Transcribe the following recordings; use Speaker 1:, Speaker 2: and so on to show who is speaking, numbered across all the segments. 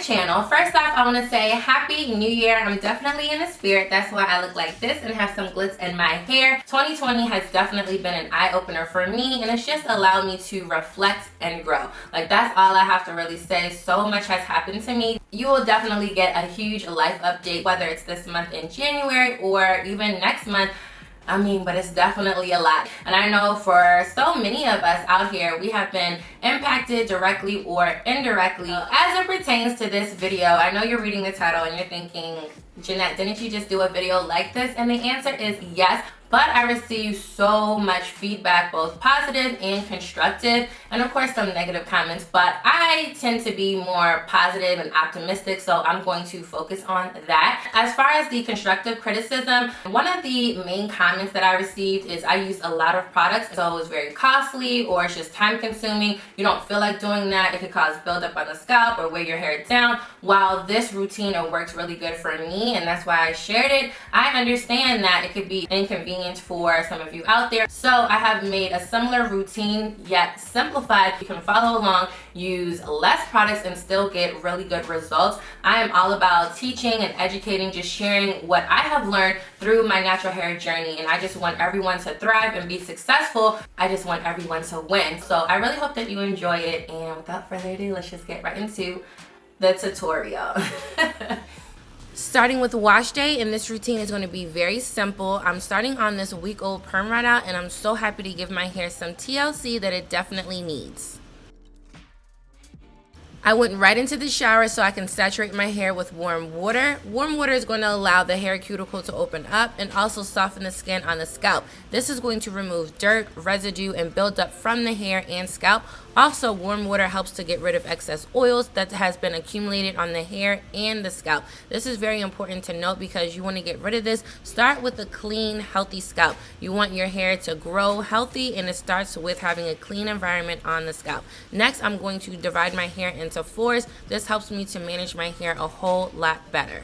Speaker 1: channel. First off, I want to say Happy New Year. I'm definitely in the spirit. That's why I look like this and have some glitz in my hair. 2020 has definitely been an eye-opener for me, and it's just allowed me to reflect and grow. Like, that's all I have to really say. So much has happened to me. You will definitely get a huge life update, whether it's this month in January or even next month. I mean, but it's definitely a lot. And I know for so many of us out here, we have been impacted directly or indirectly as it pertains to this video. I know you're reading the title and you're thinking, Jeanette, didn't you just do a video like this? And the answer is yes. But I received so much feedback, both positive and constructive, and of course some negative comments, but I tend to be more positive and optimistic, so I'm going to focus on that. As far as the constructive criticism, one of the main comments that I received is I use a lot of products, so it's very costly or it's just time consuming. You don't feel like doing that. It could cause buildup on the scalp or weigh your hair down. While this routine works really good for me, and that's why I shared it, I understand that it could be inconvenient for some of you out there. So I have made a similar routine, yet simplified. You can follow along, use less products, and still get really good results. I am all about teaching and educating, just sharing what I have learned through my natural hair journey, and I just want everyone to thrive and be successful. I just want everyone to win. So I really hope that you enjoy it, and without further ado, let's just get right into the tutorial. Starting with wash day, and this routine is going to be very simple. I'm starting on this week-old perm right out, and I'm so happy to give my hair some TLC that it definitely needs. I went right into the shower so I can saturate my hair with warm water. Warm water is going to allow the hair cuticle to open up and also soften the skin on the scalp. This is going to remove dirt, residue, and buildup from the hair and scalp. Also, warm water helps to get rid of excess oils that has been accumulated on the hair and the scalp. This is very important to note because you want to get rid of this. Start with a clean, healthy scalp. You want your hair to grow healthy, and it starts with having a clean environment on the scalp. Next, I'm going to divide my hair into fours. This helps me to manage my hair a whole lot better.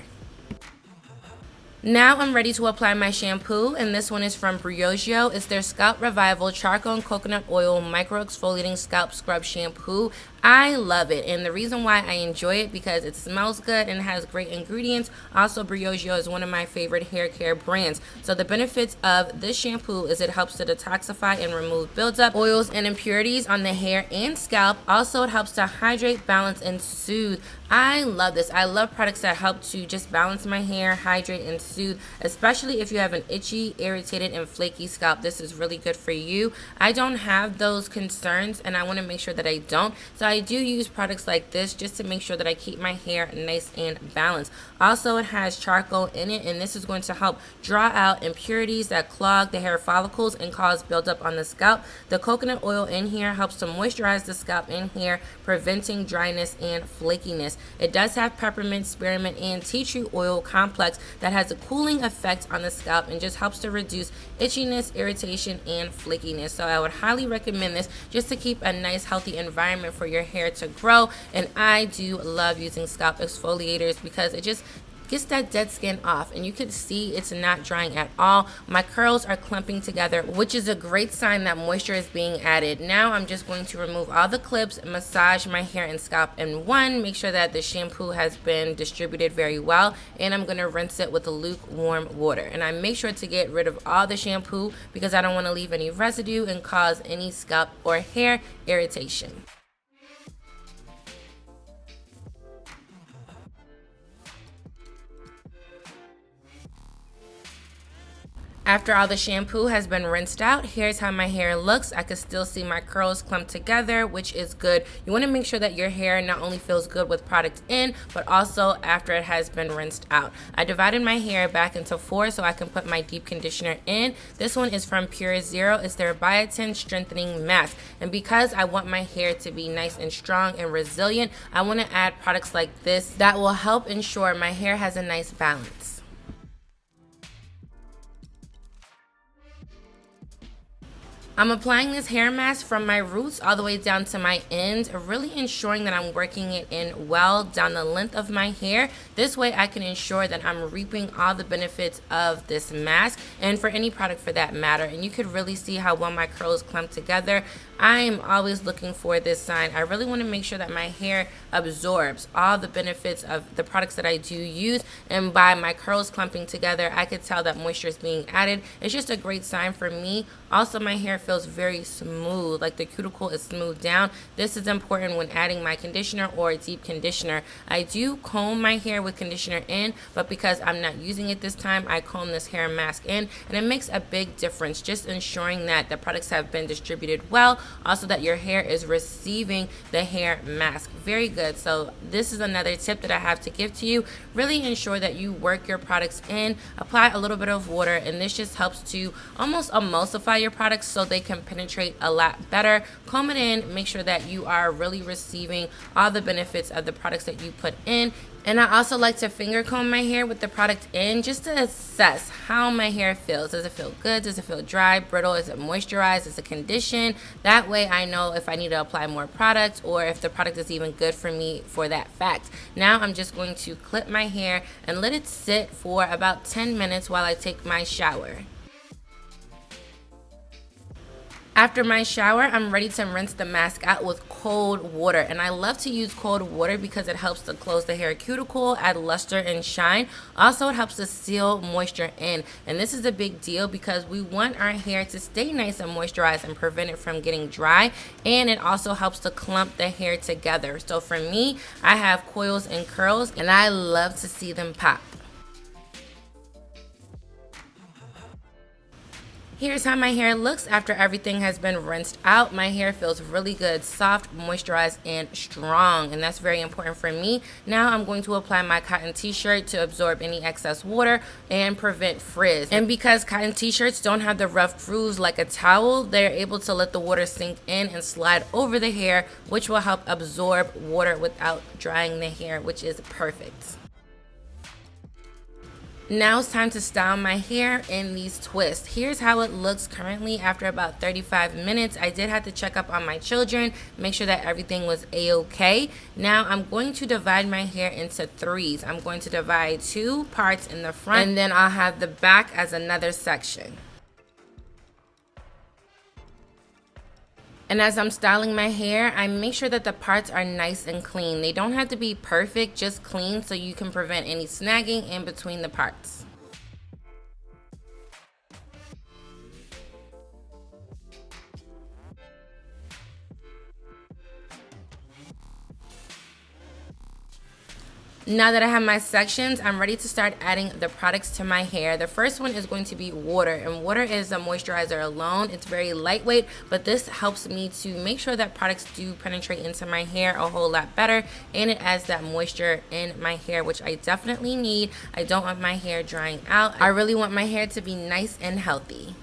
Speaker 1: Now I'm ready to apply my shampoo, and this one is from Briogeo. It's their Scalp Revival Charcoal and Coconut Oil Micro Exfoliating Scalp Scrub Shampoo. I love it, and the reason why I enjoy it because it smells good and has great ingredients. Also, Briogeo is one of my favorite hair care brands. So the benefits of this shampoo is it helps to detoxify and remove buildup, oils, and impurities on the hair and scalp. Also, it helps to hydrate, balance, and soothe. I love this. I love products that help to just balance my hair, hydrate, and soothe, especially if you have an itchy, irritated, and flaky scalp. This is really good for you. I don't have those concerns, and I want to make sure that I don't. So I do use products like this just to make sure that I keep my hair nice and balanced. Also, it has charcoal in it, and this is going to help draw out impurities that clog the hair follicles and cause buildup on the scalp. The coconut oil in here helps to moisturize the scalp and hair, preventing dryness and flakiness. It does have peppermint, spearmint, and tea tree oil complex that has a cooling effect on the scalp and just helps to reduce itchiness, irritation, and flakiness. So I would highly recommend this just to keep a nice, healthy environment for your hair to grow. And I do love using scalp exfoliators because it just gets that dead skin off, and you can see it's not drying at all. My curls are clumping together, which is a great sign that moisture is being added. Now I'm just going to remove all the clips, massage my hair and scalp in one, make sure that the shampoo has been distributed very well, and I'm going to rinse it with lukewarm water. And I make sure to get rid of all the shampoo because I don't want to leave any residue and cause any scalp or hair irritation. After all the shampoo has been rinsed out, here's how my hair looks. I can still see my curls clump together, which is good. You want to make sure that your hair not only feels good with product in, but also after it has been rinsed out. I divided my hair back into four so I can put my deep conditioner in. This one is from Pure Zero. It's their Biotin Strengthening Mask. And because I want my hair to be nice and strong and resilient, I want to add products like this that will help ensure my hair has a nice balance. I'm applying this hair mask from my roots all the way down to my ends, really ensuring that I'm working it in well down the length of my hair. This way I can ensure that I'm reaping all the benefits of this mask, and for any product for that matter. And you could really see how well my curls clump together. I'm always looking for this sign. I really want to make sure that my hair absorbs all the benefits of the products that I do use, and by my curls clumping together, I could tell that moisture is being added. It's just a great sign for me. Also, my hair feels very smooth, like the cuticle is smoothed down. This is important when adding my conditioner or a deep conditioner. I do comb my hair with conditioner in, but because I'm not using it this time, I comb this hair mask in, and it makes a big difference, just ensuring that the products have been distributed well, also that your hair is receiving the hair mask. Very good. So this is another tip that I have to give to you. Really ensure that you work your products in, apply a little bit of water, and this just helps to almost emulsify your products so they can penetrate a lot better. Comb it in, make sure that you are really receiving all the benefits of the products that you put in. And I also like to finger comb my hair with the product in, just to assess how my hair feels. Does it feel good? Does it feel dry, brittle? Is it moisturized? Is it conditioned? That way I know if I need to apply more product or if the product is even good for me for that fact. Now I'm just going to clip my hair and let it sit for about 10 minutes while I take my shower. After my shower, I'm ready to rinse the mask out with cold water. And I love to use cold water because it helps to close the hair cuticle, add luster and shine. Also, it helps to seal moisture in. And this is a big deal because we want our hair to stay nice and moisturized and prevent it from getting dry. And it also helps to clump the hair together. So for me, I have coils and curls, and I love to see them pop. Here's how my hair looks after everything has been rinsed out. My hair feels really good, soft, moisturized, and strong, and that's very important for me. Now I'm going to apply my cotton t-shirt to absorb any excess water and prevent frizz. And because cotton t-shirts don't have the rough grooves like a towel, they're able to let the water sink in and slide over the hair, which will help absorb water without drying the hair, which is perfect. Now it's time to style my hair in these twists. Here's how it looks currently after about 35 minutes. I did have to check up on my children, make sure that everything was a-okay. Now I'm going to divide my hair into threes. I'm going to divide 2 parts in the front, and then I'll have the back as another section. And as I'm styling my hair, I make sure that the parts are nice and clean. They don't have to be perfect, just clean so you can prevent any snagging in between the parts. Now that I have my sections, I'm ready to start adding the products to my hair. The first one is going to be water, and water is a moisturizer alone. It's very lightweight, but this helps me to make sure that products do penetrate into my hair a whole lot better, and it adds that moisture in my hair, which I definitely need. I don't want my hair drying out. I really want my hair to be nice and healthy.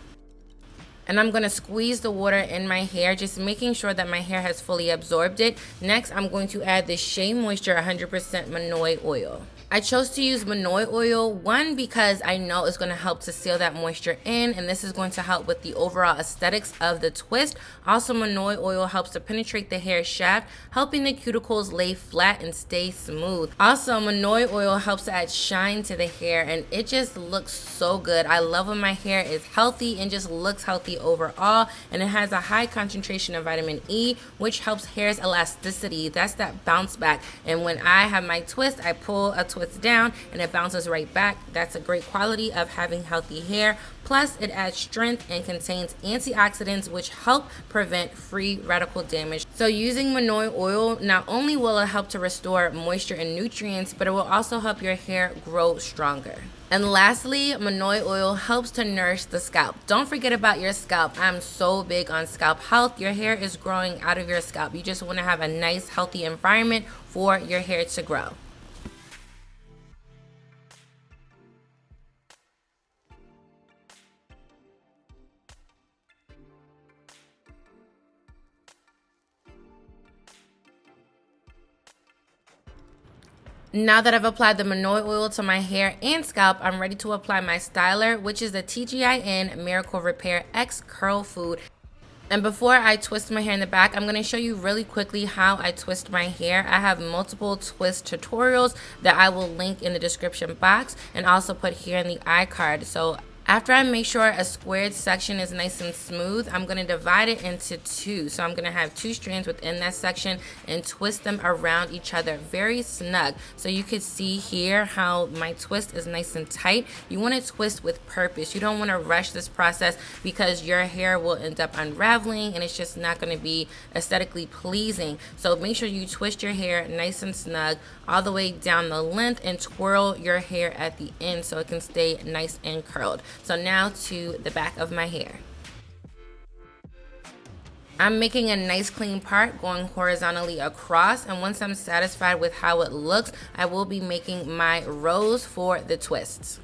Speaker 1: And I'm going to squeeze the water in my hair, just making sure that my hair has fully absorbed it. Next, I'm going to add the Shea Moisture 100% Monoi Oil. I chose to use Monoi Oil, one, because I know it's going to help to seal that moisture in, and this is going to help with the overall aesthetics of the twist. Also, Monoi Oil helps to penetrate the hair shaft, helping the cuticles lay flat and stay smooth. Also, Monoi Oil helps to add shine to the hair, and it just looks so good. I love when my hair is healthy and just looks healthy overall, and it has a high concentration of vitamin E, which helps hair's elasticity. That's that bounce back, and when I have my twist, I pull a twist down and it bounces right back. That's a great quality of having healthy hair. Plus, it adds strength and contains antioxidants which help prevent free radical damage. So using Monoi Oil, not only will it help to restore moisture and nutrients, but it will also help your hair grow stronger. And lastly, Monoi Oil helps to nourish the scalp. Don't forget about your scalp. I'm so big on scalp health. Your hair is growing out of your scalp. You just want to have a nice, healthy environment for your hair to grow. Now that I've applied the Monoi Oil to my hair and scalp, I'm ready to apply my styler, which is the tgin Miracle Repairx Curl Food. And before I twist my hair in the back, I'm going to show you really quickly how I twist my hair. I have multiple twist tutorials that I will link in the description box and also put here in the iCard. So After I make sure a squared section is nice and smooth, I'm going to divide it into two. So I'm going to have two strands within that section and twist them around each other very snug. So you can see here how my twist is nice and tight. You want to twist with purpose. You don't want to rush this process because your hair will end up unraveling and it's just not going to be aesthetically pleasing. So make sure you twist your hair nice and snug all the way down the length and twirl your hair at the end so it can stay nice and curled. So now to the back of my hair. I'm making a nice clean part going horizontally across, and once I'm satisfied with how it looks, I will be making my rows for the twists.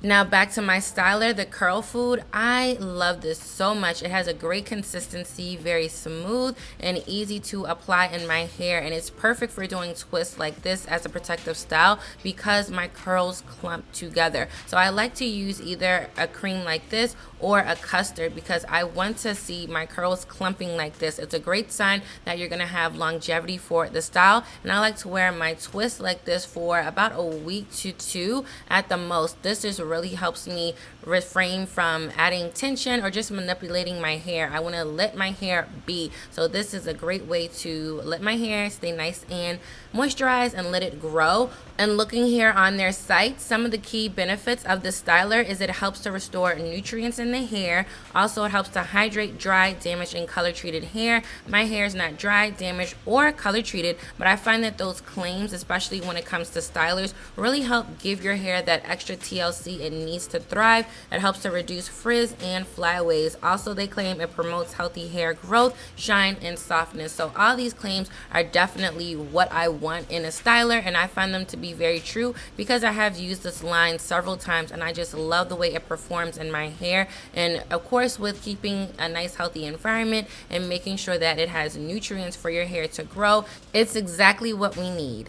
Speaker 1: Now back to my styler, the Curl Food. I love this so much. It has a great consistency, very smooth and easy to apply in my hair, and it's perfect for doing twists like this as a protective style because my curls clump together. So I like to use either a cream like this or a custard because I want to see my curls clumping like this. It's a great sign that you're gonna have longevity for the style, and I like to wear my twist like this for about a week to two at the most. This just really helps me refrain from adding tension or just manipulating my hair. I want to let my hair be. So this is a great way to let my hair stay nice and moisturized and let it grow. And looking here on their site, some of the key benefits of the styler is it helps to restore nutrients in the hair. Also, it helps to hydrate dry, damaged, and color treated hair. My hair is not dry, damaged, or color treated, but I find that those claims, especially when it comes to stylers, really help give your hair that extra TLC it needs to thrive. It helps to reduce frizz and flyaways. Also, they claim it promotes healthy hair growth, shine, and softness. So all these claims are definitely what I want in a styler, and I find them to be very true because I have used this line several times and I just love the way it performs in my hair. And of course, with keeping a nice healthy environment and making sure that it has nutrients for your hair to grow, it's exactly what we need.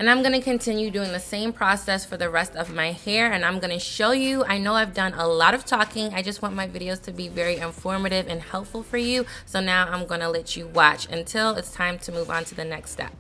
Speaker 1: And I'm going to continue doing the same process for the rest of my hair, and I'm going to show you. I know I've done a lot of talking. I just want my videos to be very informative and helpful for you. So now I'm going to let you watch until it's time to move on to the next step.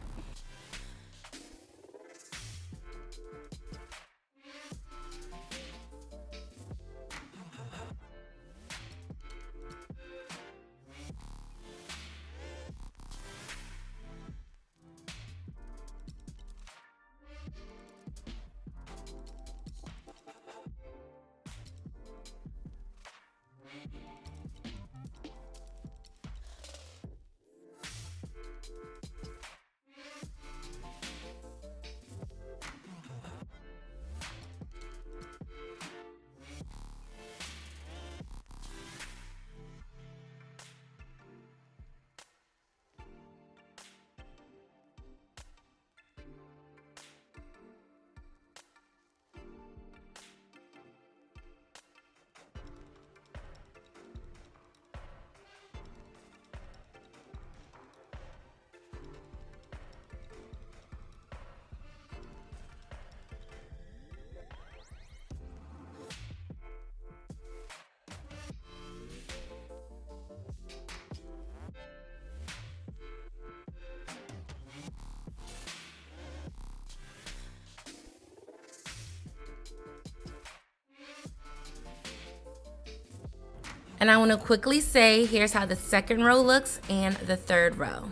Speaker 1: And I want to quickly say, here's how the second row looks and the third row.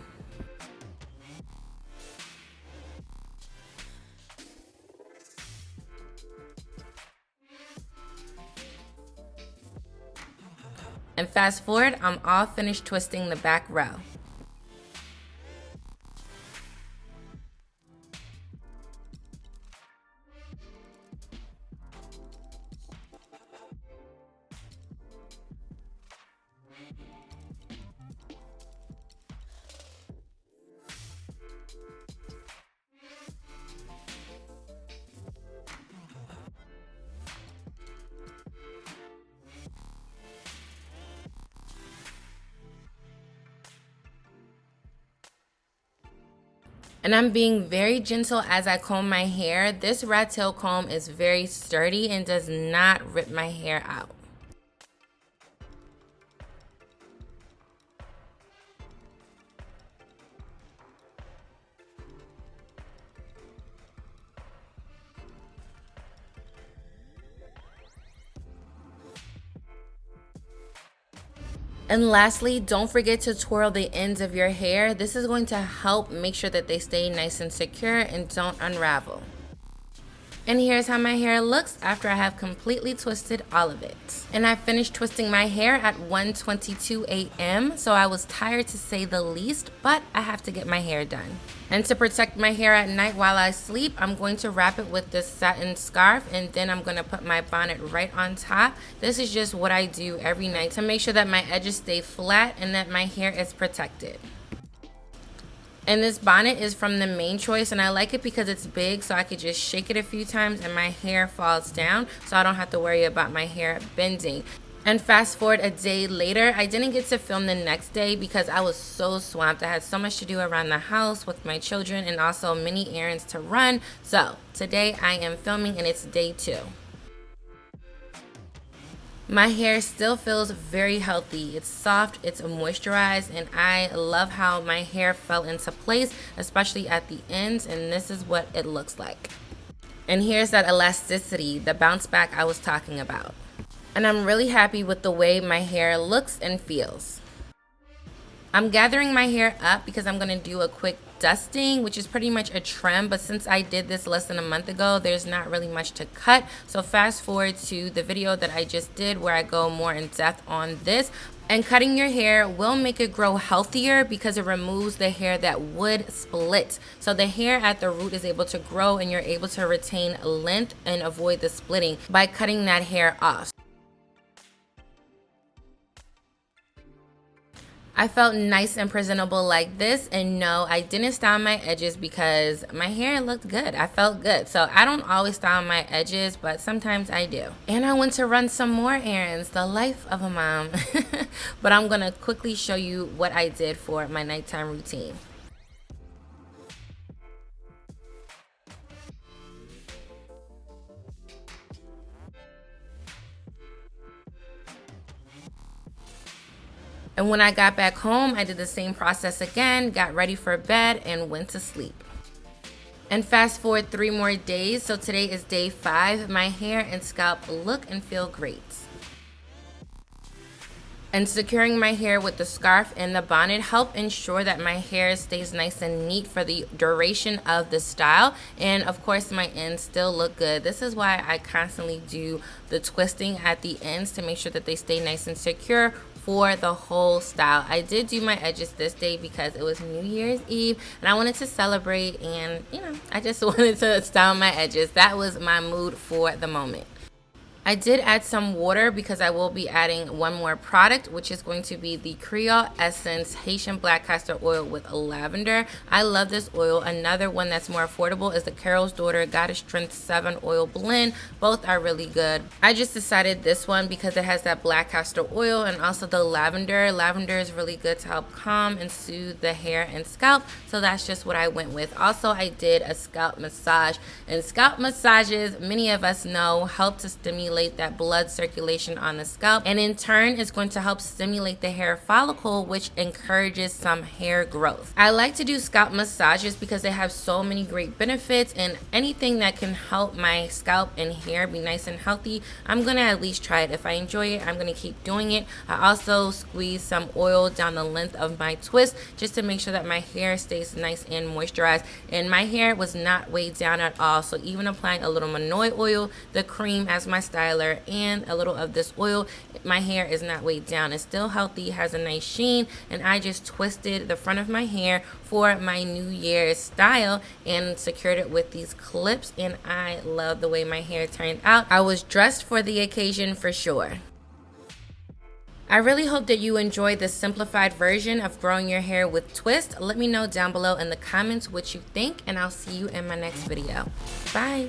Speaker 1: And fast forward, I'm all finished twisting the back row. And I'm being very gentle as I comb my hair. This Rattail comb is very sturdy and does not rip my hair out. And lastly, don't forget to twirl the ends of your hair. This is going to help make sure that they stay nice and secure and don't unravel. And here's how my hair looks after I have completely twisted all of it. And I finished twisting my hair at 1:22 a.m. So I was tired to say the least, but I have to get my hair done. And to protect my hair at night while I sleep, I'm going to wrap it with this satin scarf, and then I'm going to put my bonnet right on top. This is just what I do every night to make sure that my edges stay flat and that my hair is protected. And this bonnet is from the Main Choice, and I like it because it's big, so I could just shake it a few times and my hair falls down, so I don't have to worry about my hair bending. And fast forward a day later, I didn't get to film the next day because I was so swamped. I had so much to do around the house with my children and also many errands to run. So today I am filming and it's day 2. My hair still feels very healthy. It's soft, it's moisturized, and I love how my hair fell into place, especially at the ends, and this is what it looks like. And here's that elasticity, the bounce back I was talking about. And I'm really happy with the way my hair looks and feels. I'm gathering my hair up because I'm gonna do a quick dusting, which is pretty much a trim, but since I did this less than a month ago, there's not really much to cut. So fast forward to the video that I just did where I go more in depth on this. And cutting your hair will make it grow healthier because it removes the hair that would split. So the hair at the root is able to grow and you're able to retain length and avoid the splitting by cutting that hair off. I felt nice and presentable like this, and no, I didn't style my edges because my hair looked good. I felt good. So I don't always style my edges, but sometimes I do. And I went to run some more errands, the life of a mom. But I'm gonna quickly show you what I did for my nighttime routine. And when I got back home, I did the same process again, got ready for bed, and went to sleep. And fast forward 3 more days, so today is day 5. My hair and scalp look and feel great. And securing my hair with the scarf and the bonnet help ensure that my hair stays nice and neat for the duration of the style. And of course my ends still look good. This is why I constantly do the twisting at the ends to make sure that they stay nice and secure for the whole style. I did do my edges this day because it was New Year's Eve and I wanted to celebrate, and you know, I just wanted to style my edges. That was my mood for the moment. I did add some water because I will be adding one more product, which is going to be the Kreyòl Essence Haitian Black Castor Oil with lavender. I love this oil. Another one that's more affordable is the Carol's Daughter Goddess Strength 7 Oil Blend. Both are really good. I just decided this one because it has that black castor oil and also the lavender. Lavender is really good to help calm and soothe the hair and scalp, so that's just what I went with. Also, I did a scalp massage, and scalp massages, many of us know, help to stimulate that blood circulation on the scalp, and in turn is going to help stimulate the hair follicle, which encourages some hair growth. I like to do scalp massages because they have so many great benefits, and anything that can help my scalp and hair be nice and healthy, I'm gonna at least try it. If I enjoy it, I'm gonna keep doing it. I also squeeze some oil down the length of my twist just to make sure that my hair stays nice and moisturized, and my hair was not weighed down at all. So even applying a little Monoi oil, the cream as my styler, and a little of this oil, my hair is not weighed down. It's still healthy, has a nice sheen, and I just twisted the front of my hair for my New Year's style and secured it with these clips, and I love the way my hair turned out. I was dressed for the occasion for sure. I really hope that you enjoyed this simplified version of growing your hair with twist. Let me know down below in the comments what you think, and I'll see you in my next video. Bye.